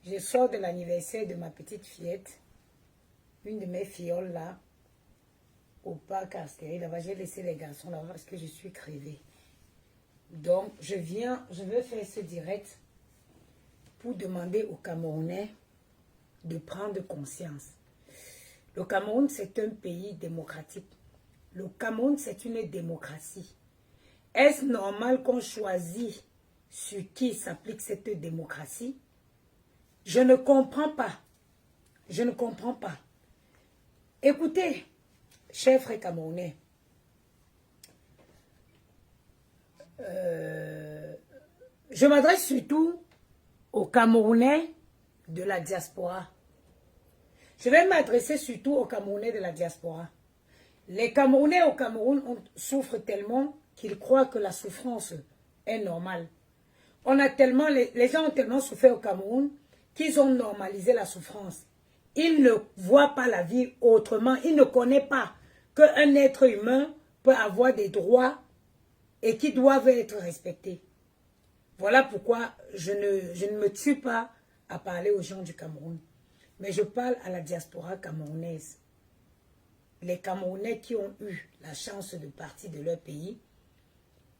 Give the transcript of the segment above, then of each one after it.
Je sors de l'anniversaire de ma petite fillette. Une de mes filleules là. Au parc Astérix. Là-bas, j'ai laissé les garçons là parce que je suis crevée. Donc, je veux faire ce direct pour demander aux Camerounais de prendre conscience. Le Cameroun, c'est un pays démocratique. Le Cameroun, c'est une démocratie. Est-ce normal qu'on choisit sur qui s'applique cette démocratie? Je ne comprends pas. Je ne comprends pas. Écoutez, chers frères camerounais, je m'adresse surtout aux Camerounais de la diaspora. Je vais m'adresser surtout aux Camerounais de la diaspora. Les Camerounais au Cameroun souffrent tellement qu'ils croient que la souffrance est normale. Les gens ont tellement souffert au Cameroun qu'ils ont normalisé la souffrance. Ils ne voient pas la vie autrement. Ils ne connaissent pas qu'un être humain peut avoir des droits et qui doivent être respectés. Voilà pourquoi je ne me tue pas à parler aux gens du Cameroun. Mais je parle à la diaspora camerounaise. Les Camerounais qui ont eu la chance de partir de leur pays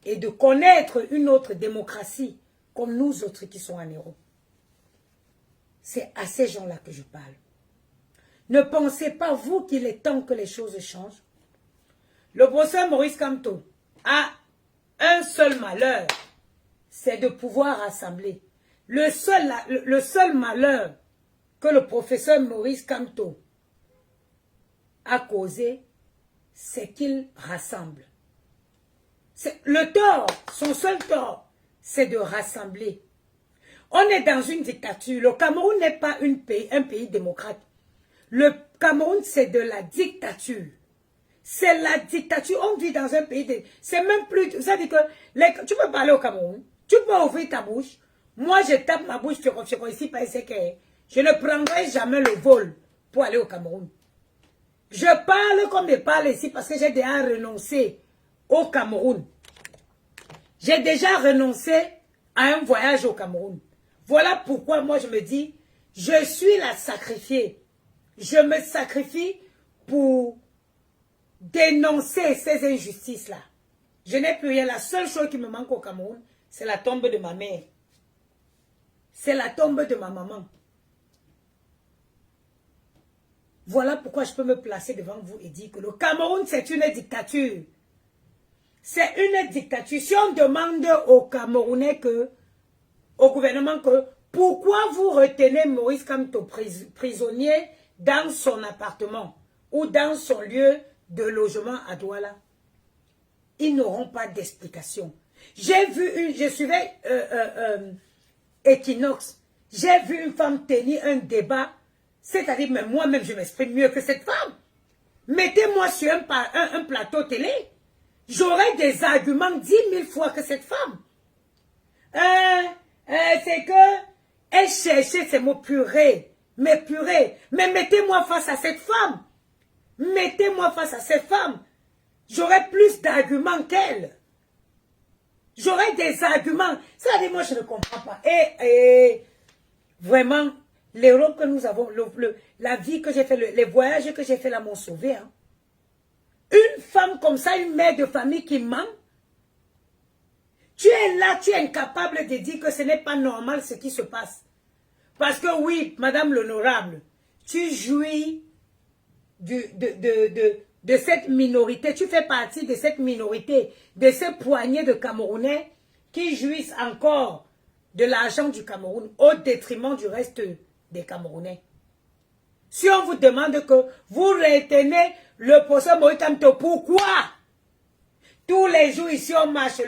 et de connaître une autre démocratie comme nous autres qui sommes en Europe. C'est à ces gens-là que je parle. Ne pensez pas, vous, qu'il est temps que les choses changent. Le professeur Maurice Kamto a un seul malheur, c'est de pouvoir rassembler. Le seul malheur que le professeur Maurice Kamto a causé, c'est qu'il rassemble. Le tort, son seul tort, c'est de rassembler. On est dans une dictature. Le Cameroun n'est pas un pays démocrate. Le Cameroun, c'est de la dictature. C'est la dictature. On vit dans un pays... C'est même plus... Ça dit que... Tu peux parler au Cameroun. Tu peux ouvrir ta bouche. Moi, je tape ma bouche. Ici, je ne prendrai jamais le vol pour aller au Cameroun. Je parle comme je parle ici parce que j'ai déjà renoncé au Cameroun. J'ai déjà renoncé à un voyage au Cameroun. Voilà pourquoi moi je me dis, je suis la sacrifiée. Je me sacrifie pour dénoncer ces injustices-là. Je n'ai plus rien. La seule chose qui me manque au Cameroun, c'est la tombe de ma mère. C'est la tombe de ma maman. Voilà pourquoi je peux me placer devant vous et dire que le Cameroun, c'est une dictature. C'est une dictature. Si on demande aux Camerounais au gouvernement pourquoi vous retenez Maurice Kamto prisonnier dans son appartement ou dans son lieu de logement à Douala, ils n'auront pas d'explication. J'ai vu je suivais Equinox, j'ai vu une femme tenir un débat, c'est-à-dire mais moi-même je m'exprime mieux que cette femme. Mettez-moi sur un plateau télé, j'aurai des arguments 10 000 fois que cette femme. C'est que elle cherchait ces mots purée. Mais mettez-moi face à cette femme. Mettez-moi face à cette femme. J'aurai plus d'arguments qu'elle. J'aurai des arguments. C'est-à-dire, moi, je ne comprends pas. Et vraiment, l'Europe que nous avons, la vie que j'ai fait, les voyages que j'ai fait là m'ont sauvé. Hein. Une femme comme ça, une mère de famille qui ment, tu es là, tu es incapable de dire que ce n'est pas normal ce qui se passe. Parce que oui, madame l'honorable, tu jouis de cette minorité, tu fais partie de cette minorité, de ces poignées de Camerounais qui jouissent encore de l'argent du Cameroun au détriment du reste des Camerounais. Si on vous demande que vous retenez le procès Moïse Kamto, pourquoi? Tous les jours ici on marche.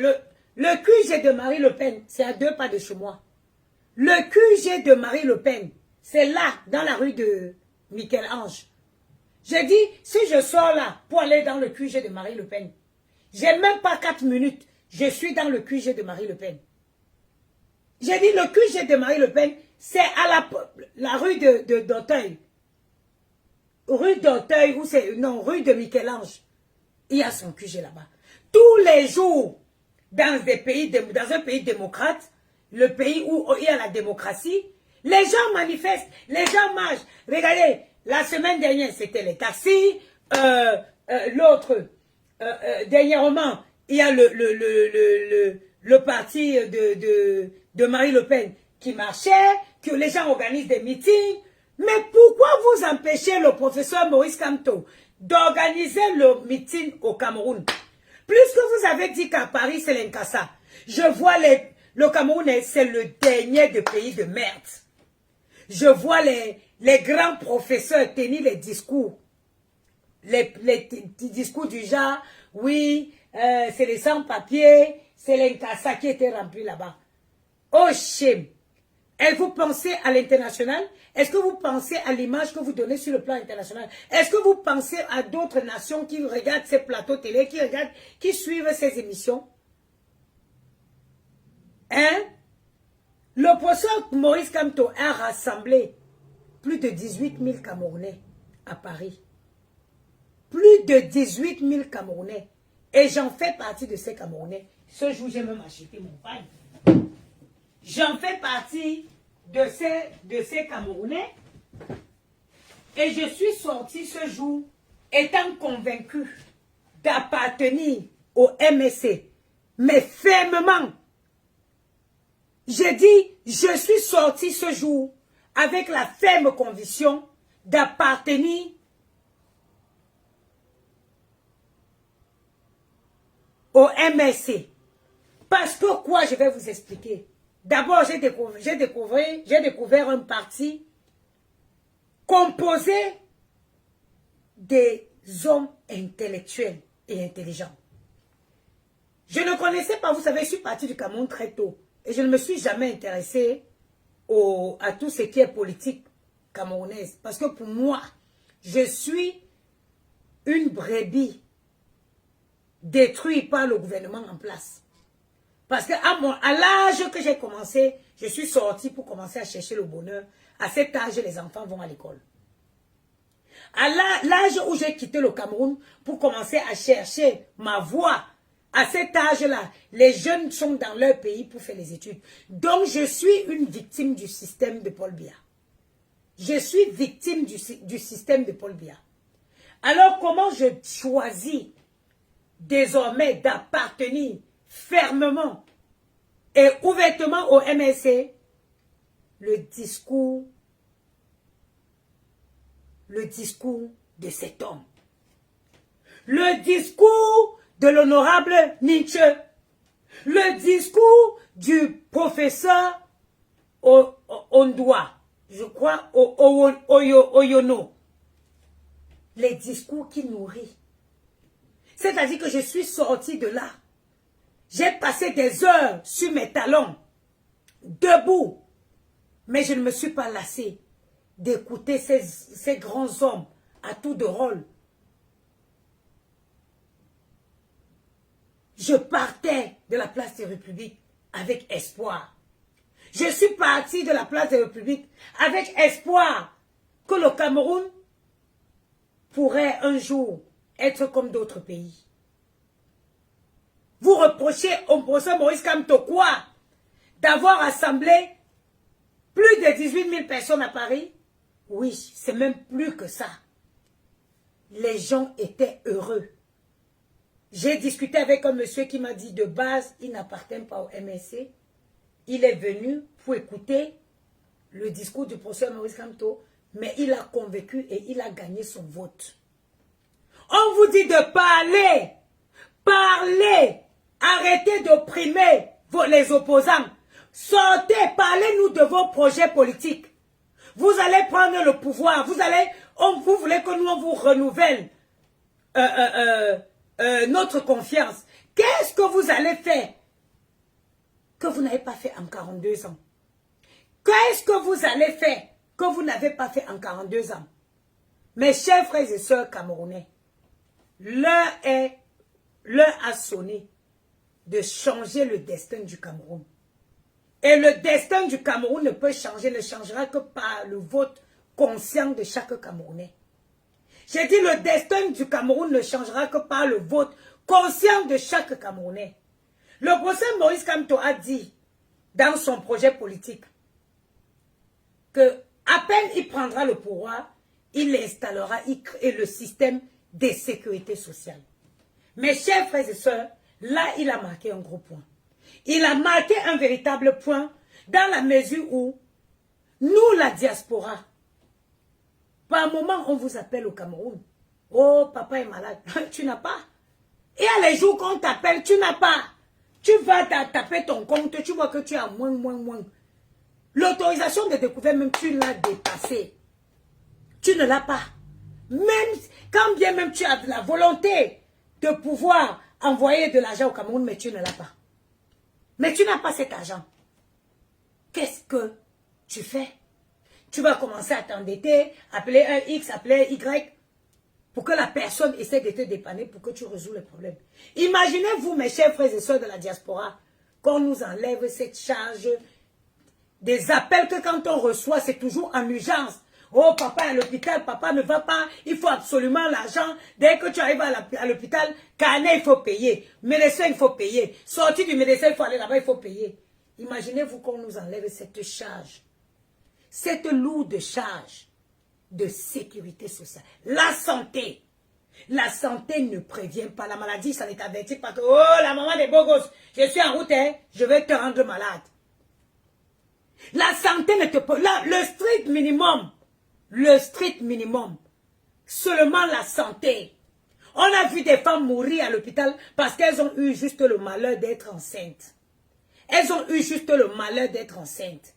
Le QG de Marie Le Pen, c'est à 2 pas de chez moi. Le QG de Marie Le Pen, c'est là, dans la rue de Michel-Ange. J'ai dit, si je sors là pour aller dans le QG de Marie Le Pen, j'ai même pas 4 minutes, je suis dans le QG de Marie Le Pen. J'ai dit, le QG de Marie Le Pen, c'est à la rue d'Auteuil. Rue d'Auteuil, ou c'est, non, rue de Michel-Ange. Il y a son QG là-bas. Tous les jours, dans un pays démocrate, le pays où il y a la démocratie, les gens manifestent, les gens marchent. Regardez, la semaine dernière, c'était les taxis. L'autre, dernièrement, il y a le parti de Marine Le Pen qui marchait, que les gens organisent des meetings. Mais pourquoi vous empêchez le professeur Maurice Kamto d'organiser le meeting au Cameroun? Puisque vous avez dit qu'à Paris, c'est l'Inkasa. Je vois le Cameroun, c'est le dernier des pays de merde. Je vois les grands professeurs tenir les discours. Les discours du genre, oui, c'est les sans-papiers, c'est l'Inkasa qui était rempli là-bas. Oh, shame! Est-ce que vous pensez à l'international? Est-ce que vous pensez à l'image que vous donnez sur le plan international? Est-ce que vous pensez à d'autres nations qui regardent ces plateaux télé, qui suivent ces émissions? Hein? Le professeur Maurice Kamto a rassemblé plus de 18 000 Camerounais à Paris. Plus de 18 000 Camerounais. Et j'en fais partie de ces Camerounais. Ce jour, j'ai même acheté mon pain. J'en fais partie de ces Camerounais. Et je suis sorti ce jour étant convaincu d'appartenir au MSC. Mais fermement. J'ai dit, je suis sorti ce jour avec la ferme conviction d'appartenir au MSC. Parce que quoi, je vais vous expliquer. D'abord, j'ai découvert un parti composé des hommes intellectuels et intelligents. Je ne connaissais pas, vous savez, je suis parti du Cameroun très tôt. Et je ne me suis jamais intéressé à tout ce qui est politique camerounaise. Parce que pour moi, je suis une brebis détruite par le gouvernement en place. Parce qu'à l'âge que j'ai commencé, je suis sortie pour commencer à chercher le bonheur. À cet âge, les enfants vont à l'école. À l'âge où j'ai quitté le Cameroun pour commencer à chercher ma voie, à cet âge-là, les jeunes sont dans leur pays pour faire les études. Donc, je suis une victime du système de Paul Biya. Je suis victime du système de Paul Biya. Alors, comment je choisis désormais d'appartenir fermement et ouvertement au MSC? Le discours de cet homme. Le discours de l'honorable Nietzsche. Le discours du professeur Ondoa, je crois, Oyono. Les discours qui nourrissent. C'est-à-dire que je suis sorti de là. J'ai passé des heures sur mes talons, debout. Mais je ne me suis pas lassé d'écouter ces grands hommes à tour de rôle. Je partais de la place des Républiques avec espoir. Je suis parti de la place des Républiques avec espoir que le Cameroun pourrait un jour être comme d'autres pays. Vous reprochez au professeur Maurice Kamto quoi? D'avoir assemblé plus de 18 000 personnes à Paris? Oui, c'est même plus que ça. Les gens étaient heureux. J'ai discuté avec un monsieur qui m'a dit de base, il n'appartient pas au MSC. Il est venu pour écouter le discours du professeur Maurice Kamto, mais il a convaincu et il a gagné son vote. On vous dit de parler, parlez, arrêtez d'opprimer les opposants. Sortez, parlez-nous de vos projets politiques. Vous allez prendre le pouvoir, vous voulez que nous on vous renouvelle notre confiance. Qu'est-ce que vous allez faire que vous n'avez pas fait en 42 ans? Qu'est-ce que vous allez faire que vous n'avez pas fait en 42 ans? Mes chers frères et sœurs camerounais, l'heure a sonné de changer le destin du Cameroun. Et le destin du Cameroun ne changera que par le vote conscient de chaque Camerounais. J'ai dit le destin du Cameroun ne changera que par le vote conscient de chaque Camerounais. Le professeur Maurice Kamto a dit dans son projet politique que à peine il prendra le pouvoir, il installera et le système de sécurité sociale. Mes chers frères et sœurs, là, il a marqué un gros point. Il a marqué un véritable point dans la mesure où nous, la diaspora, par moment, on vous appelle au Cameroun. Oh, papa est malade. Tu n'as pas. Et à les jours qu'on t'appelle, tu n'as pas. Tu vas taper ton compte, tu vois que tu as moins. L'autorisation de découvert, même tu l'as dépassée. Tu ne l'as pas. Même quand bien même tu as de la volonté de pouvoir envoyer de l'argent au Cameroun, mais tu ne l'as pas. Mais tu n'as pas cet argent. Qu'est-ce que tu fais? Tu vas commencer à t'endetter, appeler un X, appeler un Y, pour que la personne essaie de te dépanner, pour que tu résous le problème. Imaginez-vous, mes chers frères et sœurs de la diaspora, qu'on nous enlève cette charge des appels que quand on reçoit, c'est toujours en urgence. Oh, papa est à l'hôpital, papa ne va pas, il faut absolument l'argent. Dès que tu arrives à l'hôpital, carnet, il faut payer. Médecin, il faut payer. Sorti du médecin, il faut aller là-bas, il faut payer. Imaginez-vous qu'on nous enlève cette charge. Cette lourde charge de sécurité sociale. La santé. La santé ne prévient pas la maladie, ça n'est averti pas que, oh, la maman des beaux gosses, je suis en route, hein, je vais te rendre malade. La santé ne te peut, le strict minimum, seulement la santé. On a vu des femmes mourir à l'hôpital parce qu'elles ont eu juste le malheur d'être enceintes. Elles ont eu juste le malheur d'être enceintes.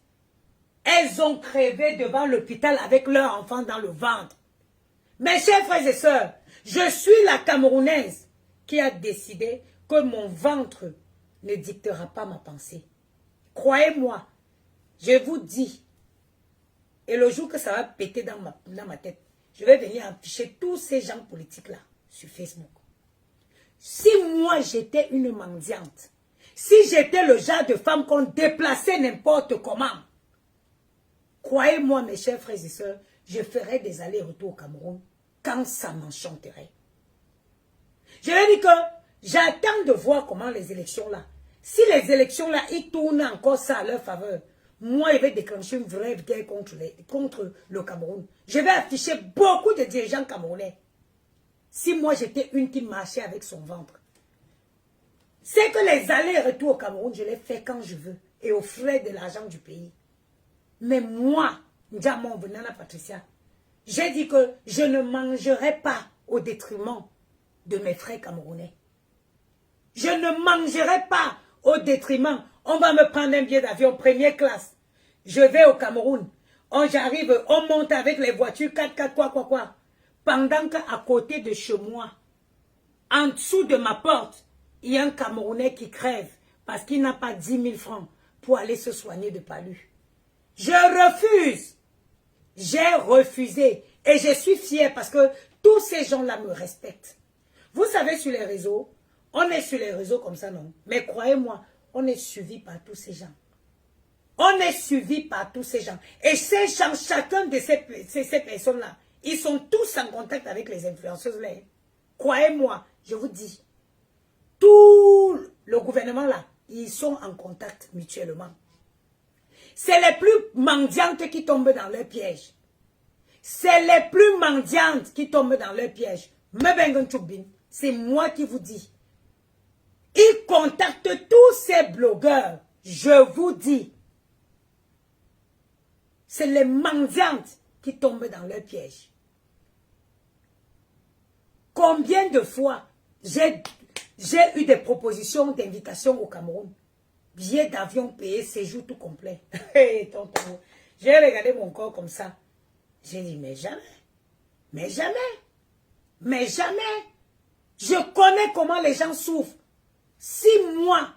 Elles ont crevé devant l'hôpital avec leur enfant dans le ventre. Mes chers frères et sœurs, je suis la Camerounaise qui a décidé que mon ventre ne dictera pas ma pensée. Croyez-moi, je vous dis, et le jour que ça va péter dans ma tête, je vais venir afficher tous ces gens politiques-là sur Facebook. Si moi j'étais une mendiante, si j'étais le genre de femme qu'on déplaçait n'importe comment, croyez-moi mes chers frères et sœurs, je ferais des allers-retours au Cameroun quand ça m'enchanterait. Je vais dire que j'attends de voir comment les élections là, si les élections là, ils tournent encore ça à leur faveur, moi, je vais déclencher une vraie guerre contre le Cameroun. Je vais afficher beaucoup de dirigeants camerounais. Si moi, j'étais une qui marchait avec son ventre. C'est que les allers-retours au Cameroun, je les fais quand je veux. Et aux frais de l'argent du pays. Mais moi, Ndiamon Venana Patricia, j'ai dit que je ne mangerai pas au détriment de mes frères camerounais. Je ne mangerai pas au détriment. On va me prendre un billet d'avion première classe. Je vais au Cameroun. J'arrive, on monte avec les voitures 4x4, quoi. Pendant qu'à côté de chez moi, en dessous de ma porte, il y a un Camerounais qui crève parce qu'il n'a pas 10 000 francs pour aller se soigner de palu. Je refuse. J'ai refusé. Et je suis fière parce que tous ces gens-là me respectent. Vous savez, sur les réseaux, on est sur les réseaux comme ça, non? Mais croyez-moi, on est suivi par tous ces gens. On est suivi par tous ces gens. Et ces gens, chacun de ces personnes-là, ils sont tous en contact avec les influenceuses-là. Croyez-moi, je vous dis, tout le gouvernement-là, ils sont en contact mutuellement. C'est les plus mendiantes qui tombent dans leur piège. C'est les plus mendiantes qui tombent dans leur piège. C'est moi qui vous dis. Ils contactent tous ces blogueurs. Je vous dis. C'est les mendiantes qui tombent dans leur piège. Combien de fois j'ai eu des propositions d'invitation au Cameroun? Billets d'avion payés, séjour tout complet. Tonton, j'ai regardé mon corps comme ça. J'ai dit, mais jamais. Mais jamais. Mais jamais. Je connais comment les gens souffrent. Si moi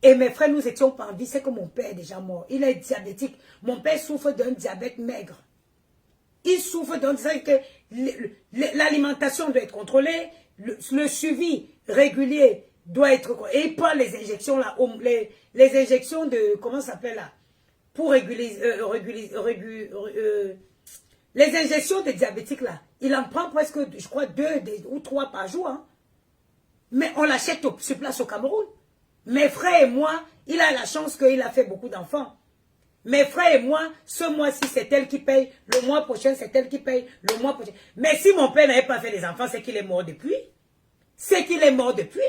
et mes frères, nous étions pas en vie, c'est que mon père est déjà mort. Il est diabétique. Mon père souffre d'un diabète maigre. Il souffre d'un diabète que l'alimentation doit être contrôlée, le suivi régulier doit être contrôlé. Et il prend les injections là, les injections de, comment ça s'appelle là, pour réguler, les injections de diabétiques là. Il en prend presque, je crois, 2 ou 3 par jour. Hein. Mais on l'achète sur place au Cameroun. Mes frères et moi, il a la chance qu'il a fait beaucoup d'enfants. Mes frères et moi, ce mois-ci, c'est elle qui paye. Le mois prochain, c'est elle qui paye. Le mois prochain. Mais si mon père n'avait pas fait des enfants, c'est qu'il est mort depuis. C'est qu'il est mort depuis.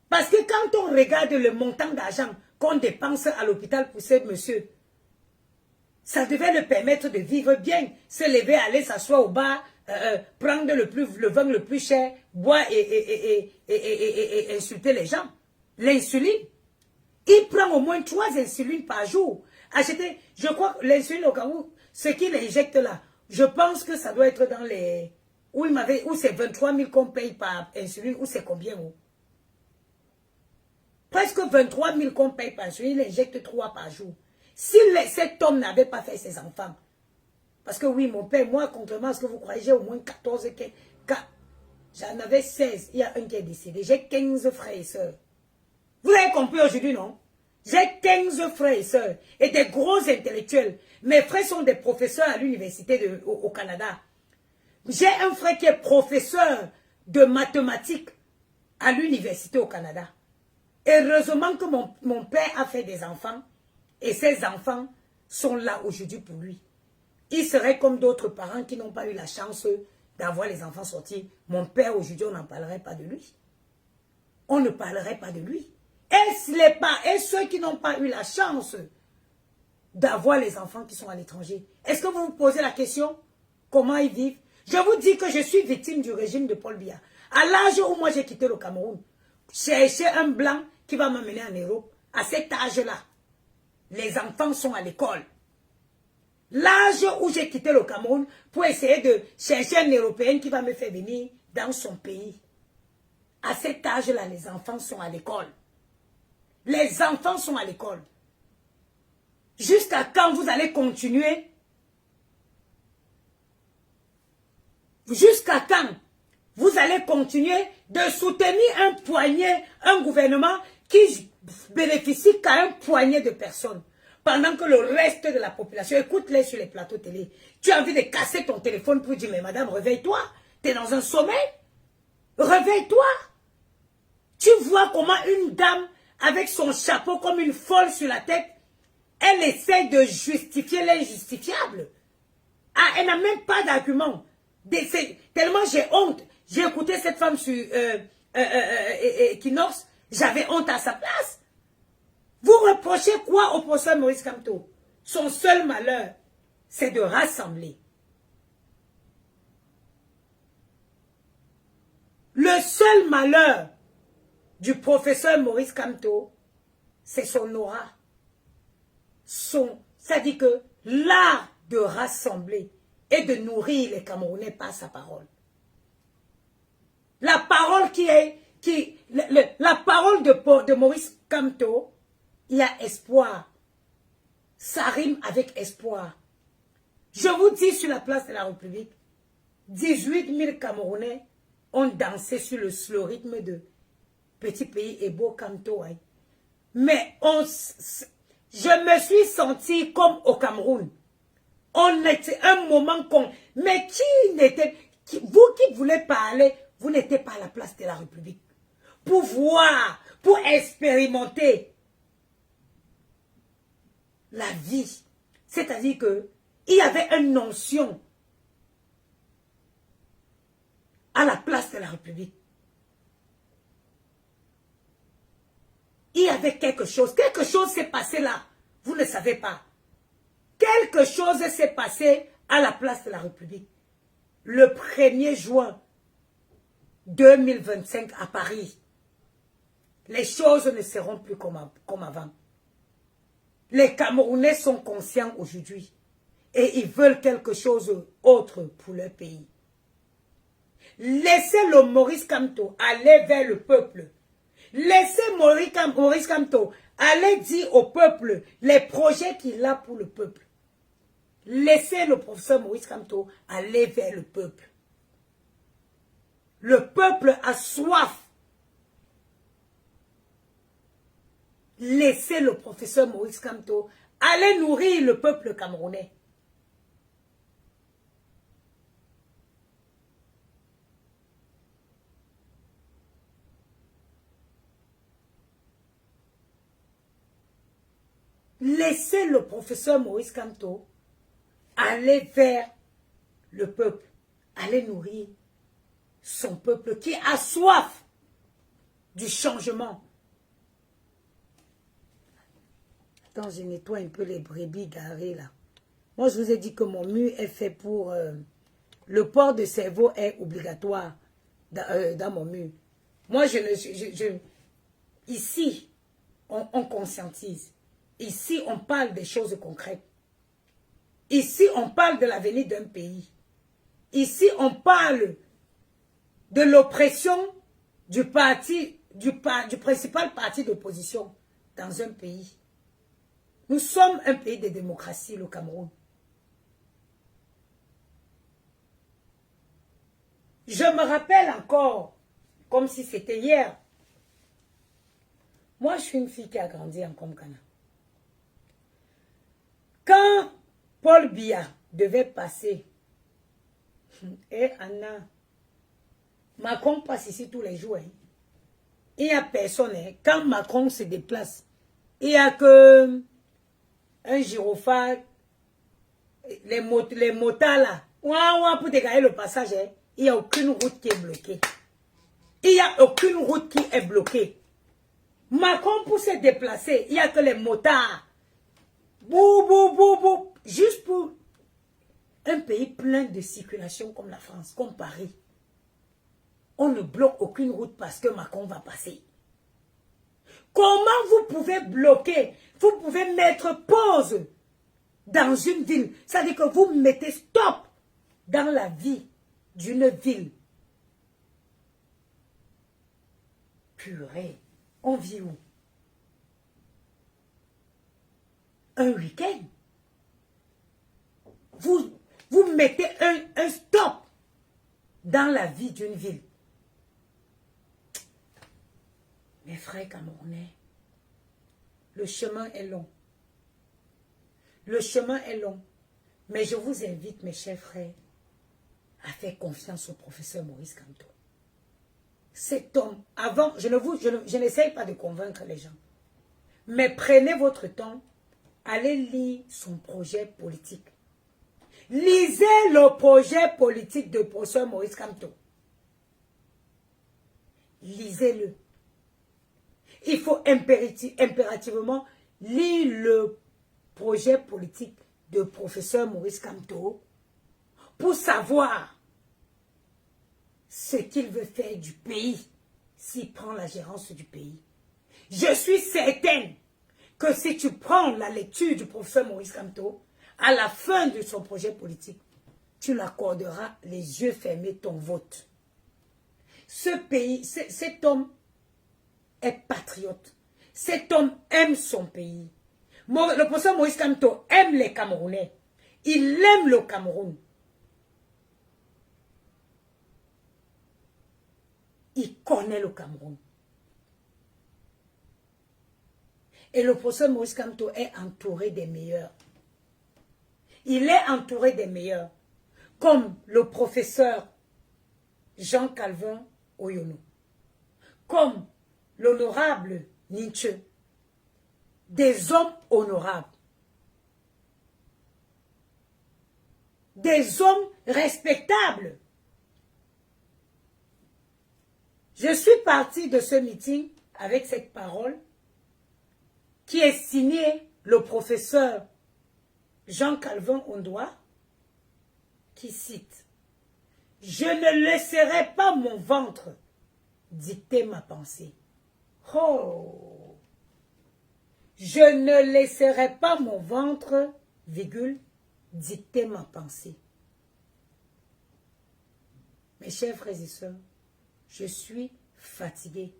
Parce que quand on regarde le montant d'argent qu'on dépense à l'hôpital pour ce monsieur, ça devait le permettre de vivre bien, se lever, aller s'asseoir au bar, prendre le vin le plus cher, boire et insulter les gens. L'insuline. Il prend au moins 3 insulines par jour. Acheter, je crois que l'insuline au cas où, ce qu'il injecte là, je pense que ça doit être dans les... Où c'est 23 000 qu'on paye par insuline, ou c'est combien? Presque 23 000 qu'on paye par insuline, il injecte 3 par jour. Si cet homme n'avait pas fait ses enfants, parce que oui, mon père, moi, contrairement à ce que vous croyez, j'ai au moins 14, j'en avais 16, il y a un qui est décédé, j'ai 15 frères et sœurs. Vous avez compris aujourd'hui, non? J'ai 15 frères et sœurs et des gros intellectuels. Mes frères sont des professeurs à l'université au Canada. J'ai un frère qui est professeur de mathématiques à l'université au Canada. Heureusement que mon père a fait des enfants et ses enfants sont là aujourd'hui pour lui. Il serait comme d'autres parents qui n'ont pas eu la chance d'avoir les enfants sortis. Mon père aujourd'hui, on n'en parlerait pas de lui. On ne parlerait pas de lui. Et ceux qui n'ont pas eu la chance d'avoir les enfants qui sont à l'étranger. Est-ce que vous vous posez la question? Comment ils vivent? Je vous dis que je suis victime du régime de Paul Biya. À l'âge où moi j'ai quitté le Cameroun, chercher un blanc qui va m'amener en Europe, à cet âge-là, les enfants sont à l'école. L'âge où j'ai quitté le Cameroun pour essayer de chercher un Européen qui va me faire venir dans son pays. À cet âge-là, les enfants sont à l'école. Les enfants sont à l'école. Jusqu'à quand vous allez continuer? Jusqu'à quand vous allez continuer de soutenir un gouvernement qui bénéficie qu'à un poignet de personnes, pendant que le reste de la population, écoute-les sur les plateaux télé, tu as envie de casser ton téléphone pour dire, mais madame, réveille-toi, tu es dans un sommeil, réveille-toi. Tu vois comment une dame, avec son chapeau comme une folle sur la tête, elle essaie de justifier l'injustifiable. Ah, elle n'a même pas d'argument. Tellement j'ai honte. J'ai écouté cette femme sur Equinox, j'avais honte à sa place. Vous reprochez quoi au professeur Maurice Kamto? Son seul malheur, c'est de rassembler. Le seul malheur du professeur Maurice Kamto, c'est son aura. Ça dit que l'art de rassembler et de nourrir les Camerounais par sa parole. La parole la parole de Maurice Kamto, il y a espoir. Ça rime avec espoir. Je vous dis sur la place de la République, 18 000 Camerounais ont dansé sur le rythme de Petit Pays et Beau Kamto. Hein. Mais je me suis senti comme au Cameroun. On était un moment con. Mais vous qui voulez parler, vous n'étiez pas à la place de la République. Pour voir, pour expérimenter la vie. C'est-à-dire que il y avait une notion à la place de la République. Il y avait quelque chose s'est passé là. Vous ne savez pas. Quelque chose s'est passé à la place de la République. Le 1er juin 2025 à Paris. Les choses ne seront plus comme avant. Les Camerounais sont conscients aujourd'hui. Et ils veulent quelque chose autre pour leur pays. Laissez le Maurice Kamto aller vers le peuple. Laissez Maurice Kamto aller dire au peuple les projets qu'il a pour le peuple. Laissez le professeur Maurice Kamto aller vers le peuple. Le peuple a soif. Laissez le professeur Maurice Kamto aller nourrir le peuple camerounais. laissez le professeur Maurice Kamto aller vers le peuple, aller nourrir son peuple qui a soif du changement. Attends, je nettoie un peu les brebis garées là. Moi, je vous ai dit que mon mur est fait pour... le port de cerveau est obligatoire dans mon mur. Moi, ici, on conscientise. Ici, on parle des choses concrètes. Ici, on parle de l'avenir d'un pays. Ici, on parle de l'oppression du principal parti d'opposition dans un pays. Nous sommes un pays de démocratie, le Cameroun. Je me rappelle encore, comme si c'était hier. Moi, je suis une fille qui a grandi en Komkana. Quand Paul Biya devait passer, et Anna, Macron passe ici tous les jours. Hein. Il n'y a personne. Hein. Quand Macron se déplace, il n'y a que un gyrophare, les motards là, pour dégager le passage. Hein. Il n'y a aucune route qui est bloquée. Il n'y a aucune route qui est bloquée. Macron, pour se déplacer, il n'y a que les motards. Bou, bou, bou, bou. Juste pour un pays plein de circulation comme la France, comme Paris. On ne bloque aucune route parce que Macron va passer. Comment vous pouvez bloquer? Vous pouvez mettre pause dans une ville. C'est-à-dire que vous mettez stop dans la vie d'une ville. Purée, on vit où? Un week-end. Vous mettez un stop dans la vie d'une ville. Mes frères camerounais, le chemin est long. Le chemin est long. Mais je vous invite, mes chers frères, à faire confiance au professeur Maurice Kamto. Cet homme, avant, je n'essaye pas de convaincre les gens. Mais prenez votre temps, allez lire son projet politique. Lisez le projet politique de professeur Maurice Kamto. Lisez-le. Il faut impérativement lire le projet politique de professeur Maurice Kamto pour savoir ce qu'il veut faire du pays s'il prend la gérance du pays. Je suis certaine que si tu prends la lecture du professeur Maurice Kamto, à la fin de son projet politique, tu l'accorderas les yeux fermés ton vote. Ce pays, cet homme est patriote. Cet homme aime son pays. Le professeur Maurice Kamto aime les Camerounais. Il aime le Cameroun. Il connaît le Cameroun. Et le professeur Maurice Kamto est entouré des meilleurs. Il est entouré des meilleurs. Comme le professeur Jean-Calvin Oyono. Comme l'honorable Nietzsche. Des hommes honorables. Des hommes respectables. Je suis partie de ce meeting avec cette parole qui est signée le professeur Jean-Calvin Ondoa qui cite « Je ne laisserai pas mon ventre dicter ma pensée. » Oh! Je ne laisserai pas mon ventre, virgule, dicter ma pensée. Mes chers frères et sœurs, je suis fatiguée.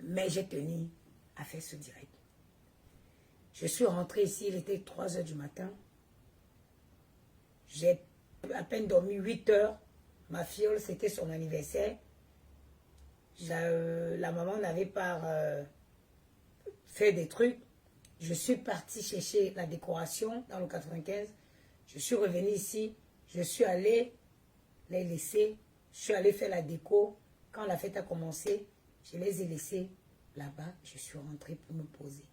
Mais j'ai tenu à faire ce direct. Je suis rentrée ici, il était 3 h du matin. J'ai à peine dormi 8 heures. Ma fiole, c'était son anniversaire. La maman n'avait pas fait des trucs. Je suis partie chercher la décoration dans le 95. Je suis revenue ici. Je suis allée les laisser. Je suis allée faire la déco. Quand la fête a commencé, je les ai laissés là-bas. Je suis rentrée pour me poser.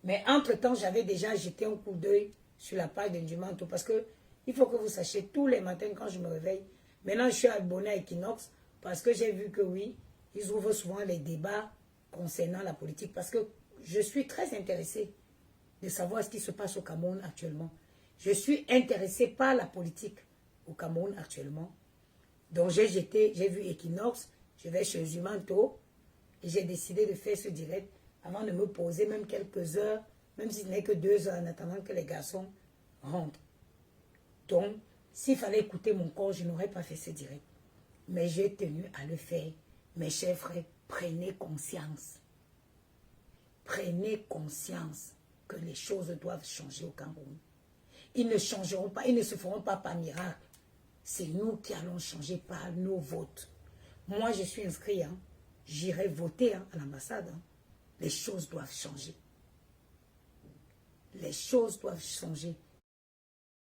Mais entre-temps, j'avais déjà jeté un coup d'œil sur la page d'Indumanto parce que il faut que vous sachiez, tous les matins quand je me réveille, maintenant je suis abonnée à Equinox parce que j'ai vu que oui, ils ouvrent souvent les débats concernant la politique parce que je suis très intéressée de savoir ce qui se passe au Cameroun actuellement. Je suis intéressée par la politique au Cameroun actuellement. Donc j'ai vu Equinox, je vais chez Zumanto et j'ai décidé de faire ce direct avant de me poser même quelques heures, même si ce n'est que 2 heures en attendant que les garçons rentrent. Donc, s'il fallait écouter mon corps, je n'aurais pas fait ce direct. Mais j'ai tenu à le faire. Mes chers frères, prenez conscience. Prenez conscience que les choses doivent changer au Cameroun. Ils ne changeront pas, ils ne se feront pas par miracle. C'est nous qui allons changer par nos votes. Moi, je suis inscrit, hein. J'irai voter à l'ambassade. Hein. Les choses doivent changer. Les choses doivent changer.